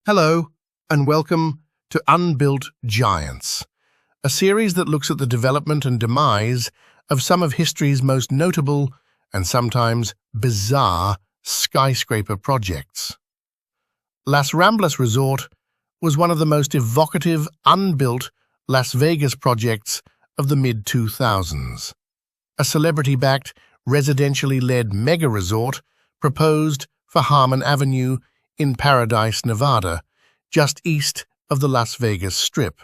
Hello, and welcome to Unbuilt Giants, a series that looks at the development and demise of some of history's most notable and sometimes bizarre skyscraper projects. Las Ramblas Resort was one of the most evocative, unbuilt Las Vegas projects of the mid-2000s. A celebrity-backed, residentially-led mega-resort proposed for Harmon Avenue in Paradise, Nevada, just east of the Las Vegas Strip.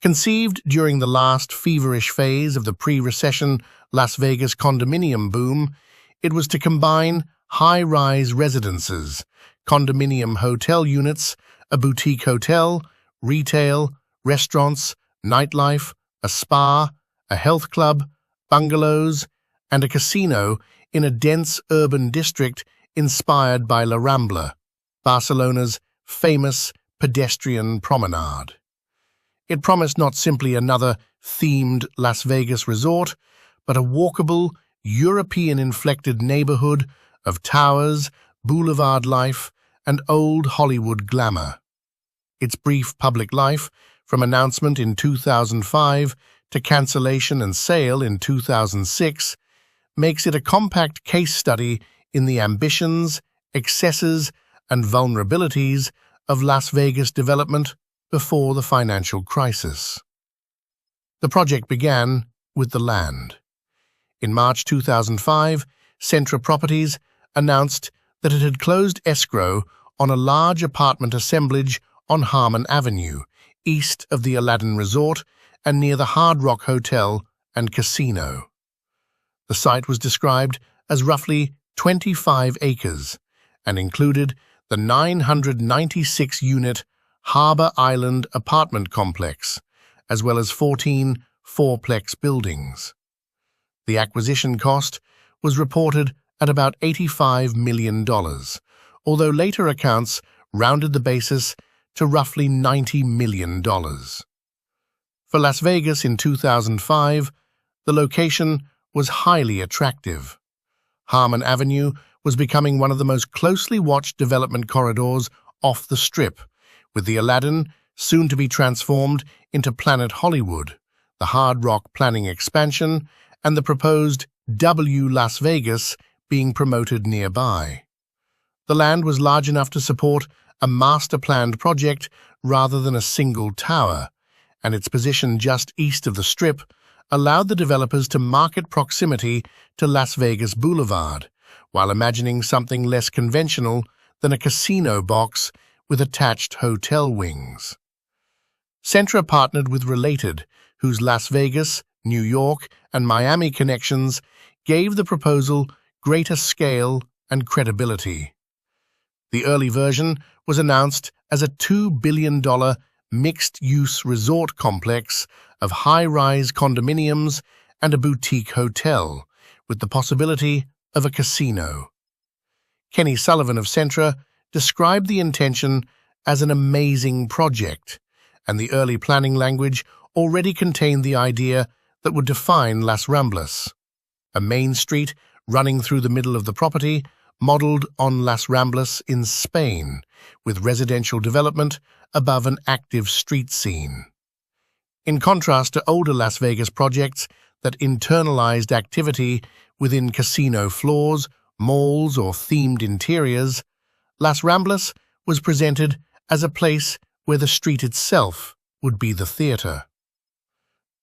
Conceived during the last feverish phase of the pre-recession Las Vegas condominium boom, it was to combine high-rise residences, condominium hotel units, a boutique hotel, retail, restaurants, nightlife, a spa, a health club, bungalows, and a casino in a dense urban district inspired by La Rambla, Barcelona's famous pedestrian promenade. It promised not simply another themed Las Vegas resort, but a walkable, European-inflected neighborhood of towers, boulevard life, and old Hollywood glamour. Its brief public life, from announcement in 2005 to cancellation and sale in 2006, makes it a compact case study in the ambitions, excesses, and vulnerabilities of Las Vegas development before the financial crisis. The project began with the land. In March 2005, Centra Properties announced that it had closed escrow on a large apartment assemblage on Harmon Avenue, east of the Aladdin Resort and near the Hard Rock Hotel and Casino. The site was described as roughly 25 acres and included the 996-unit Harbor Island apartment complex, as well as 14 fourplex buildings. The acquisition cost was reported at about $85 million, although later accounts rounded the basis to roughly $90 million. For Las Vegas in 2005, the location was highly attractive. Harmon Avenue was becoming one of the most closely watched development corridors off the Strip, with the Aladdin soon to be transformed into Planet Hollywood, the Hard Rock planning expansion, and the proposed W Las Vegas being promoted nearby. The land was large enough to support a master-planned project rather than a single tower, and its position just east of the Strip allowed the developers to market proximity to Las Vegas Boulevard, while imagining something less conventional than a casino box with attached hotel wings. Centra partnered with Related, whose Las Vegas, New York, and Miami connections gave the proposal greater scale and credibility. The early version was announced as a $2 billion mixed-use resort complex of high-rise condominiums and a boutique hotel, with the possibility of a casino. Kenny Sullivan of Centra described the intention as an amazing project, and the early planning language already contained the idea that would define Las Ramblas, a main street running through the middle of the property, modeled on Las Ramblas in Spain, with residential development above an active street scene. In contrast to older Las Vegas projects that internalized activity within casino floors, malls, or themed interiors, Las Ramblas was presented as a place where the street itself would be the theater.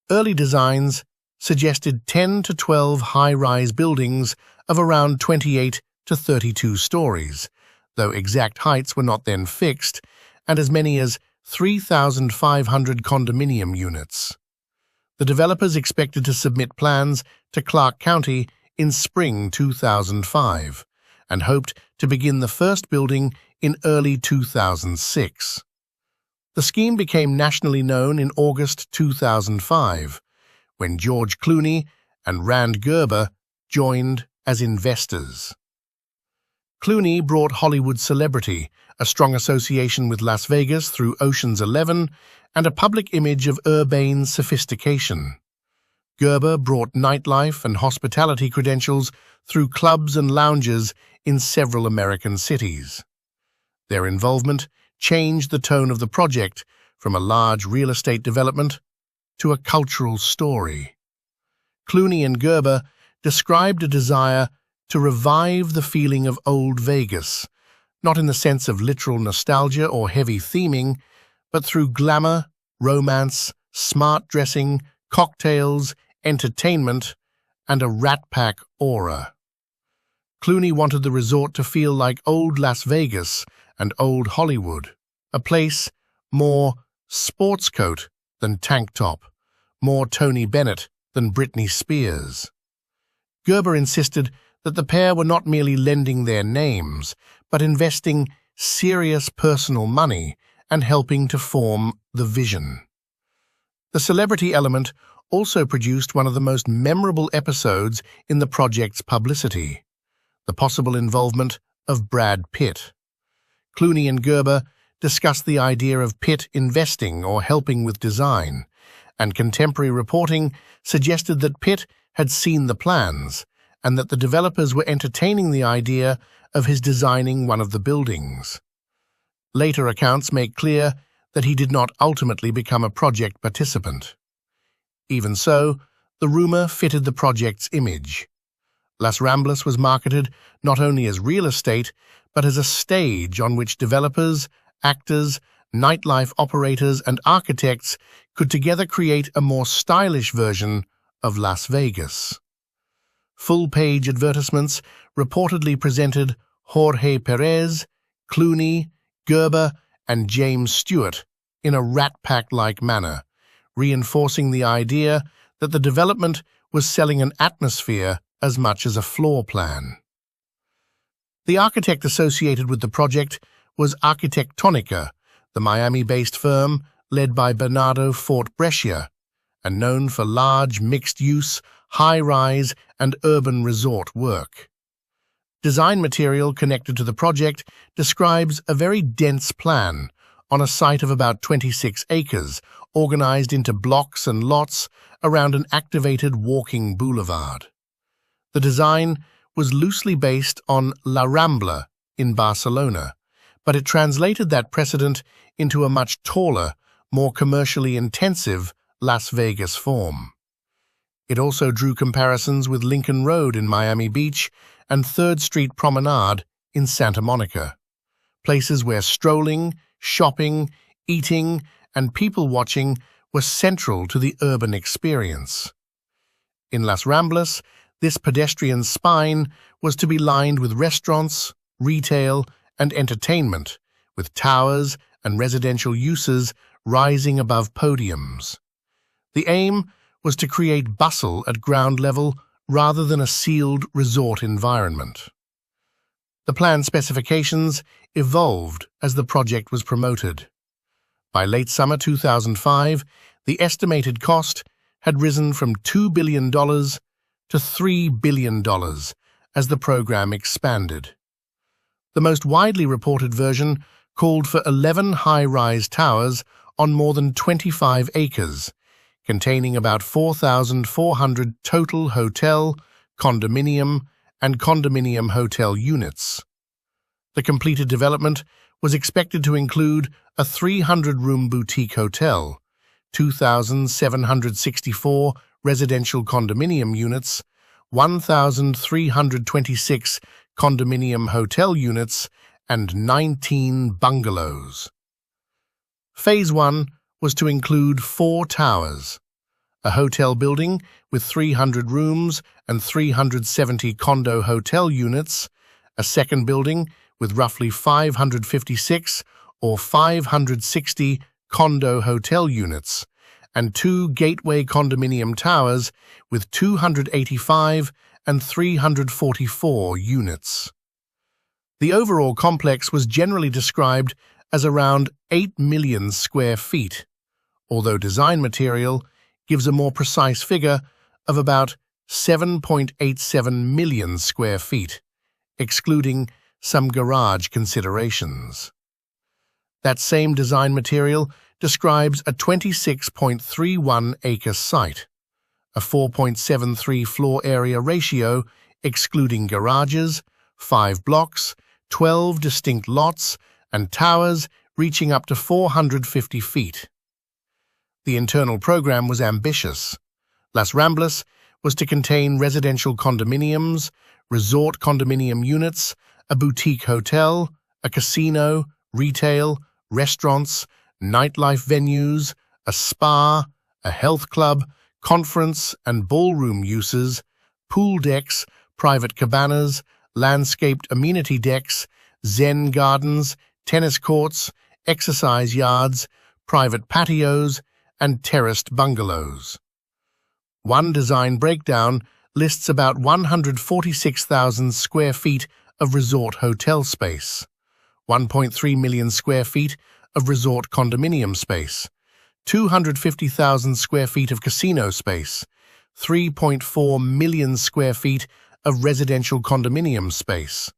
Early designs suggested 10 to 12 high-rise buildings of around 28 to 32 stories, though exact heights were not then fixed, and as many as 3,500 condominium units. The developers expected to submit plans to Clark County in spring 2005 and hoped to begin the first building in early 2006. The scheme became nationally known in August 2005, when George Clooney and Rande Gerber joined as investors. Clooney brought Hollywood celebrity, a strong association with Las Vegas through Ocean's 11, and a public image of urbane sophistication. Gerber brought nightlife and hospitality credentials through clubs and lounges in several American cities. Their involvement changed the tone of the project from a large real estate development to a cultural story. Clooney and Gerber described a desire to revive the feeling of old Vegas, not in the sense of literal nostalgia or heavy theming, but through glamour, romance, smart dressing, cocktails, entertainment, and a rat-pack aura. Clooney wanted the resort to feel like old Las Vegas and old Hollywood, a place more sports coat than tank top, more Tony Bennett than Britney Spears. Gerber insisted that the pair were not merely lending their names, but investing serious personal money and helping to form the vision. The celebrity element also produced one of the most memorable episodes in the project's publicity, the possible involvement of Brad Pitt. Clooney and Gerber discussed the idea of Pitt investing or helping with design, and contemporary reporting suggested that Pitt had seen the plans and that the developers were entertaining the idea of his designing one of the buildings. Later accounts make clear that he did not ultimately become a project participant. Even so, the rumor fitted the project's image. Las Ramblas was marketed not only as real estate, but as a stage on which developers, actors, nightlife operators, and architects could together create a more stylish version of Las Vegas. Full-page advertisements reportedly presented Jorge Perez, Clooney, Gerber, and James Stewart in a rat-pack-like manner, reinforcing the idea that the development was selling an atmosphere as much as a floor plan. The architect associated with the project was Arquitectonica, the Miami-based firm led by Bernardo Fort Brescia, and known for large mixed-use, high-rise, and urban resort work. Design material connected to the project describes a very dense plan on a site of about 26 acres, organized into blocks and lots around an activated walking boulevard. The design was loosely based on La Rambla in Barcelona, but it translated that precedent into a much taller, more commercially intensive Las Vegas form. It also drew comparisons with Lincoln Road in Miami Beach and 3rd Street Promenade in Santa Monica, places where strolling, shopping, eating, and people-watching were central to the urban experience. In Las Ramblas, this pedestrian spine was to be lined with restaurants, retail, and entertainment, with towers and residential uses rising above podiums. The aim was to create bustle at ground level rather than a sealed resort environment. The plan specifications evolved as the project was promoted. By late summer 2005, the estimated cost had risen from $2 billion to $3 billion as the program expanded. The most widely reported version called for 11 high-rise towers on more than 25 acres, containing about 4,400 total hotel, condominium, and condominium hotel units. The completed development was expected to include a 300-room boutique hotel, 2,764 residential condominium units, 1,326 condominium hotel units, and 19 bungalows. Phase 1 was to include 4 towers, a hotel building with 300 rooms and 370 condo hotel units, a second building with roughly 556 or 560 condo hotel units, and 2 gateway condominium towers with 285 and 344 units. The overall complex was generally described as around 8 million square feet, although design material gives a more precise figure of about 7.87 million square feet, excluding some garage considerations. That same design material describes a 26.31-acre site, a 4.73 floor area ratio excluding garages, 5 blocks, 12 distinct lots, and towers reaching up to 450 feet. The internal program was ambitious. Las Ramblas was to contain residential condominiums, resort condominium units, a boutique hotel, a casino, retail, restaurants, nightlife venues, a spa, a health club, conference and ballroom uses, pool decks, private cabanas, landscaped amenity decks, zen gardens, tennis courts, exercise yards, private patios, and terraced bungalows. One design breakdown lists about 146,000 square feet of resort hotel space, 1.3 million square feet of resort condominium space, 250,000 square feet of casino space, 3.4 million square feet of residential condominium space,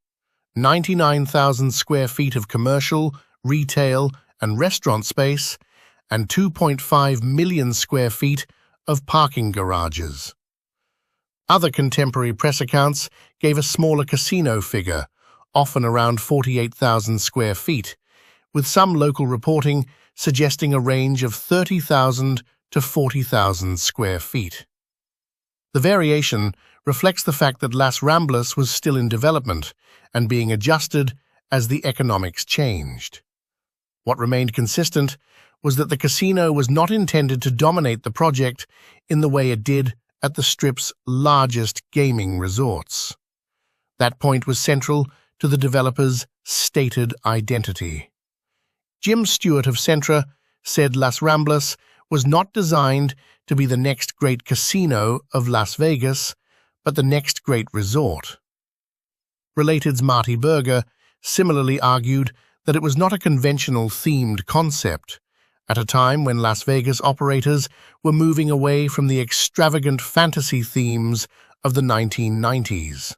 99,000 square feet of commercial, retail, and restaurant space, and 2.5 million square feet of parking garages. Other contemporary press accounts gave a smaller casino figure, often around 48,000 square feet, with some local reporting suggesting a range of 30,000 to 40,000 square feet. The variation reflects the fact that Las Ramblas was still in development and being adjusted as the economics changed. What remained consistent was that the casino was not intended to dominate the project in the way it did at the Strip's largest gaming resorts. That point was central to the developer's stated identity. Jim Stewart of Centra said Las Ramblas was not designed to be the next great casino of Las Vegas, but the next great resort. Related's Marty Berger similarly argued that it was not a conventional themed concept, at a time when Las Vegas operators were moving away from the extravagant fantasy themes of the 1990s.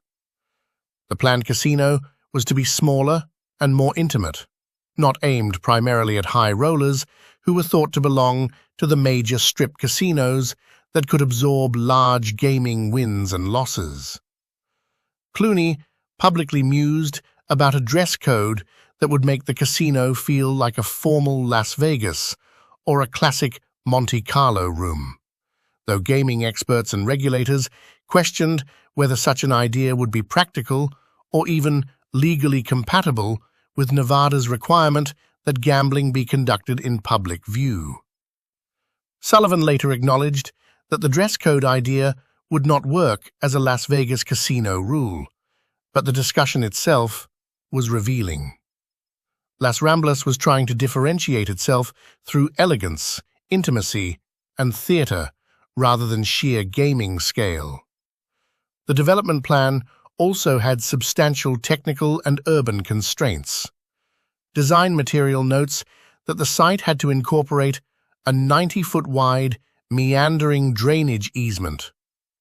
The planned casino was to be smaller and more intimate, not aimed primarily at high rollers who were thought to belong to the major strip casinos that could absorb large gaming wins and losses. Clooney publicly mused about a dress code that would make the casino feel like a formal Las Vegas or a classic Monte Carlo room, though gaming experts and regulators questioned whether such an idea would be practical or even legally compatible with Nevada's requirement that gambling be conducted in public view. Sullivan later acknowledged that the dress code idea would not work as a Las Vegas casino rule, but the discussion itself was revealing. Las Ramblas was trying to differentiate itself through elegance, intimacy, and theater rather than sheer gaming scale. The development plan also had substantial technical and urban constraints. Design material notes that the site had to incorporate a 90-foot-wide, meandering drainage easement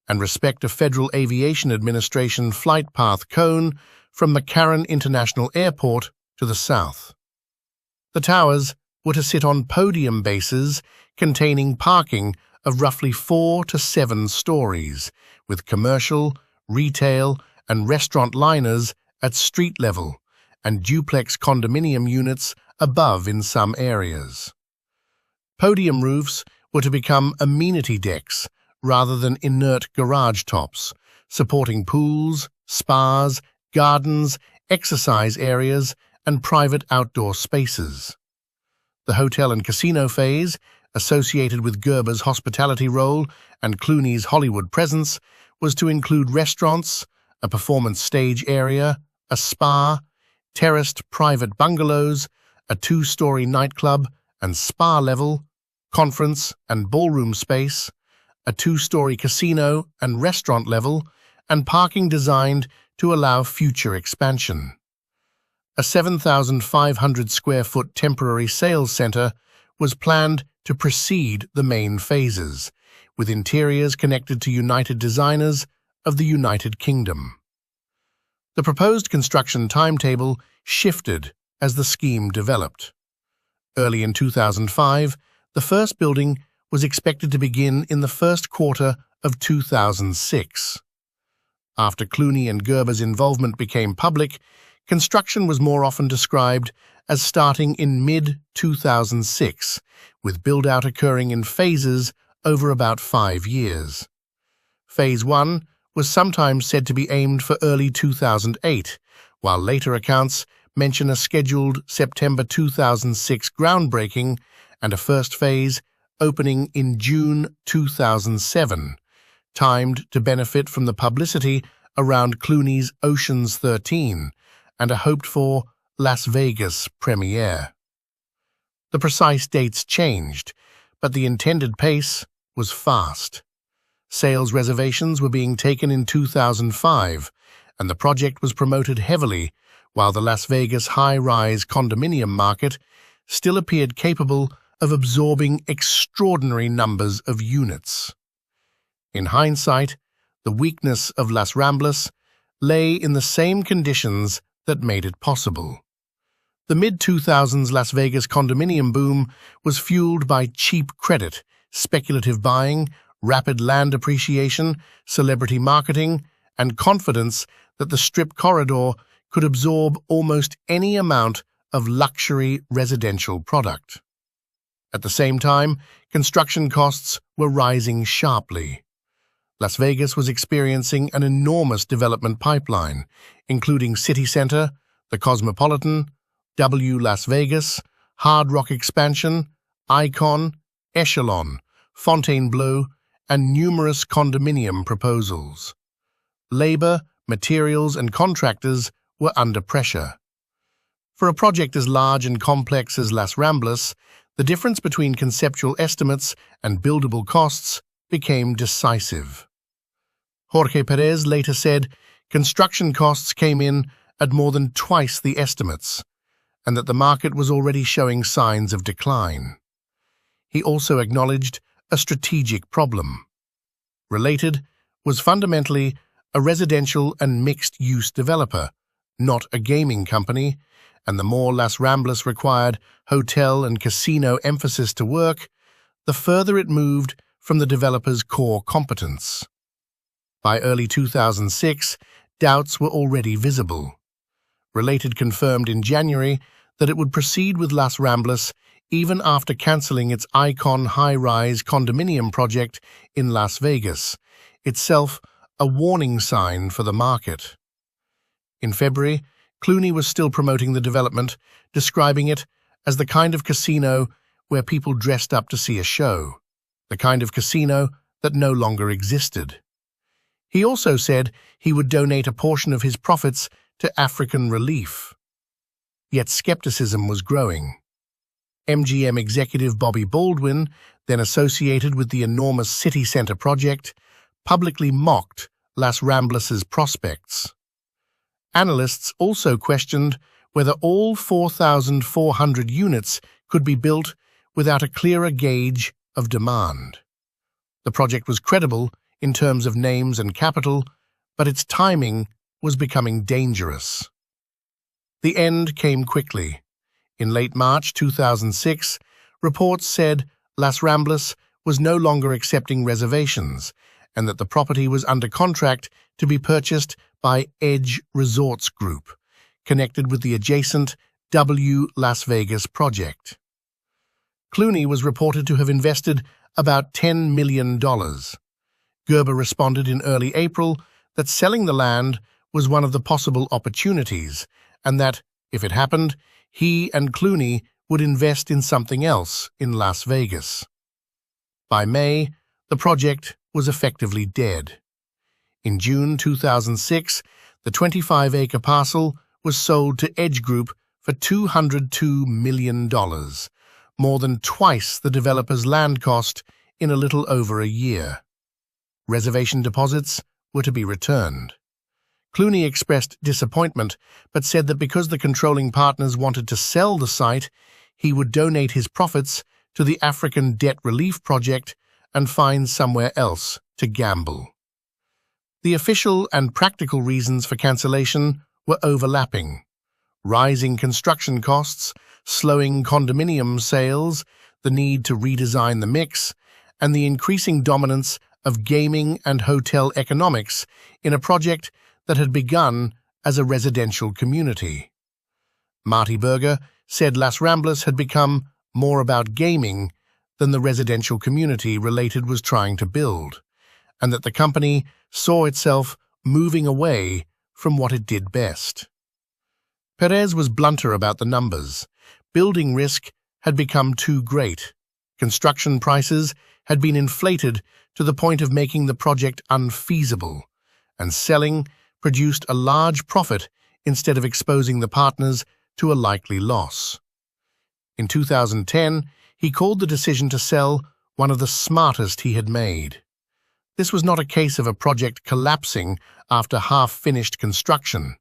and respect a Federal Aviation Administration flight path cone from McCarran International Airport to the south. The towers were to sit on podium bases containing parking of roughly 4 to 7 stories, with commercial, retail, and restaurant liners at street level and duplex condominium units above in some areas. Podium roofs were to become amenity decks rather than inert garage tops, supporting pools, spas, gardens, exercise areas, and private outdoor spaces. The hotel and casino phase, associated with Gerber's hospitality role and Clooney's Hollywood presence, was to include restaurants, a performance stage area, a spa, terraced private bungalows, a 2-story nightclub and spa level, conference and ballroom space, a 2-story casino and restaurant level, and parking designed to allow future expansion. A 7,500 square foot temporary sales center was planned to precede the main phases, with interiors connected to United Designers of the United Kingdom. The proposed construction timetable shifted as the scheme developed. Early in 2005, the first building was expected to begin in the first quarter of 2006. After Clooney and Gerber's involvement became public, construction was more often described as starting in mid-2006, with build-out occurring in phases over about 5 years. Phase 1 was sometimes said to be aimed for early 2008, while later accounts mention a scheduled September 2006 groundbreaking and a first phase opening in June 2007, timed to benefit from the publicity around Clooney's Ocean's 13 and a hoped-for Las Vegas premiere. The precise dates changed, but the intended pace was fast. Sales reservations were being taken in 2005, and the project was promoted heavily, while the Las Vegas high-rise condominium market still appeared capable of absorbing extraordinary numbers of units. In hindsight, the weakness of Las Ramblas lay in the same conditions that made it possible. The mid-2000s Las Vegas condominium boom was fueled by cheap credit, speculative buying, rapid land appreciation, celebrity marketing, and confidence that the Strip corridor could absorb almost any amount of luxury residential product. At the same time, construction costs were rising sharply. Las Vegas was experiencing an enormous development pipeline, including City Center, the Cosmopolitan, W Las Vegas, Hard Rock Expansion, Icon, Echelon, Fontainebleau, and numerous condominium proposals. Labor, materials, and contractors were under pressure. For a project as large and complex as Las Ramblas, the difference between conceptual estimates and buildable costs became decisive. Jorge Perez later said construction costs came in at more than twice the estimates, and that the market was already showing signs of decline. He also acknowledged a strategic problem. Related was fundamentally a residential and mixed-use developer, not a gaming company, and the more Las Ramblas required hotel and casino emphasis to work, the further it moved from the developer's core competence. By early 2006, doubts were already visible. Related confirmed in January that it would proceed with Las Ramblas even after cancelling its Icon high-rise condominium project in Las Vegas, itself a warning sign for the market. In February, Clooney was still promoting the development, describing it as the kind of casino where people dressed up to see a show, the kind of casino that no longer existed. He also said he would donate a portion of his profits to African relief. Yet skepticism was growing. MGM executive Bobby Baldwin, then associated with the enormous City Center project, publicly mocked Las Ramblas's prospects. Analysts also questioned whether all 4,400 units could be built without a clearer gauge of demand. The project was credible in terms of names and capital, but its timing was becoming dangerous. The end came quickly. In late March 2006, reports said Las Ramblas was no longer accepting reservations and that the property was under contract to be purchased by Edge Resorts Group, connected with the adjacent W Las Vegas project. Clooney was reported to have invested about $10 million. Gerber responded in early April that selling the land was one of the possible opportunities, and that, if it happened, he and Clooney would invest in something else in Las Vegas. By May, the project was effectively dead. In June 2006, the 25-acre parcel was sold to Edge Group for $202 million, more than twice the developer's land cost in a little over a year. Reservation deposits were to be returned. Clooney expressed disappointment, but said that because the controlling partners wanted to sell the site, he would donate his profits to the African Debt Relief Project and find somewhere else to gamble. The official and practical reasons for cancellation were overlapping: rising construction costs, slowing condominium sales, the need to redesign the mix, and the increasing dominance of gaming and hotel economics in a project that had begun as a residential community. Marty Berger, said Las Ramblas had become more about gaming than the residential community Related was trying to build, and that the company saw itself moving away from what it did best. Perez was blunter about the numbers. Building risk had become too great. Construction prices had been inflated to the point of making the project unfeasible, and selling produced a large profit instead of exposing the partners to a likely loss. In 2010, he called the decision to sell one of the smartest he had made. This was not a case of a project collapsing after half-finished construction.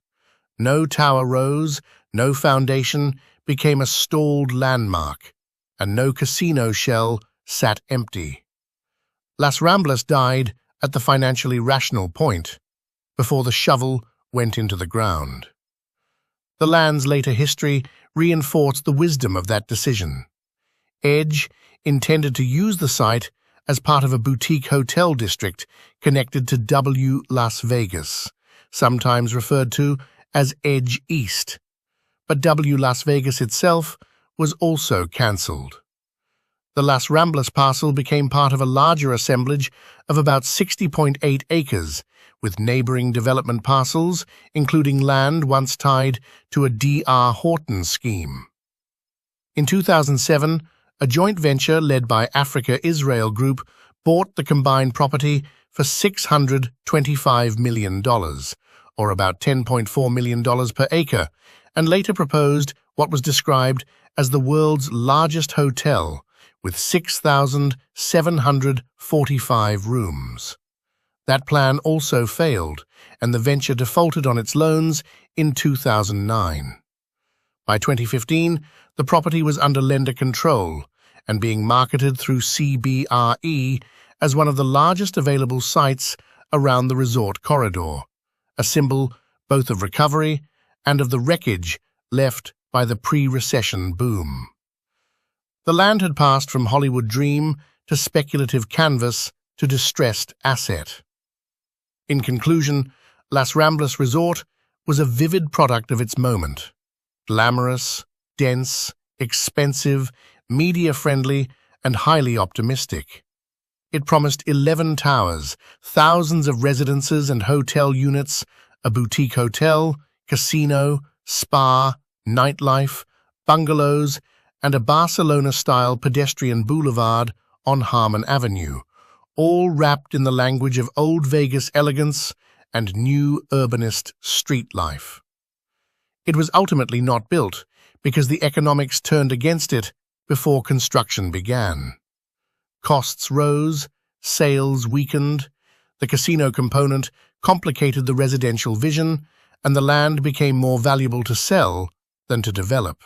No tower rose, no foundation became a stalled landmark, and no casino shell sat empty. Las Ramblas died at the financially rational point, before the shovel went into the ground. The land's later history reinforced the wisdom of that decision. Edge intended to use the site as part of a boutique hotel district connected to W Las Vegas, sometimes referred to as Edge East. But W Las Vegas itself was also cancelled. The Las Ramblas parcel became part of a larger assemblage of about 60.8 acres, with neighbouring development parcels, including land once tied to a D.R. Horton scheme. In 2007, a joint venture led by Africa Israel Group bought the combined property for $625 million, or about $10.4 million per acre, and later proposed what was described as the world's largest hotel, with 6,745 rooms. That plan also failed, and the venture defaulted on its loans in 2009. By 2015, the property was under lender control and being marketed through CBRE as one of the largest available sites around the resort corridor, a symbol both of recovery and of the wreckage left by the pre-recession boom. The land had passed from Hollywood dream to speculative canvas to distressed asset. In conclusion, Las Ramblas Resort was a vivid product of its moment. Glamorous, dense, expensive, media-friendly, and highly optimistic. It promised 11 towers, thousands of residences and hotel units, a boutique hotel, casino, spa, nightlife, bungalows, and a Barcelona-style pedestrian boulevard on Harmon Avenue, all wrapped in the language of old Vegas elegance and new urbanist street life. It was ultimately not built because the economics turned against it before construction began. Costs rose, sales weakened, the casino component complicated the residential vision, and the land became more valuable to sell than to develop.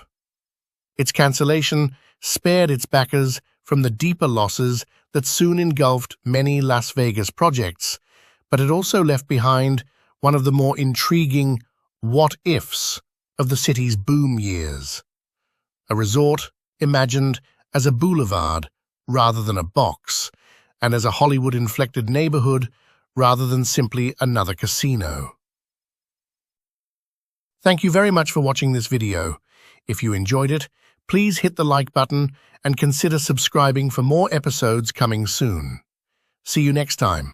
Its cancellation spared its backers from the deeper losses that soon engulfed many Las Vegas projects, but it also left behind one of the more intriguing what-ifs of the city's boom years. A resort imagined as a boulevard rather than a box, and as a Hollywood-inflected neighborhood rather than simply another casino. Thank you very much for watching this video. If you enjoyed it, please hit the like button and consider subscribing for more episodes coming soon. See you next time.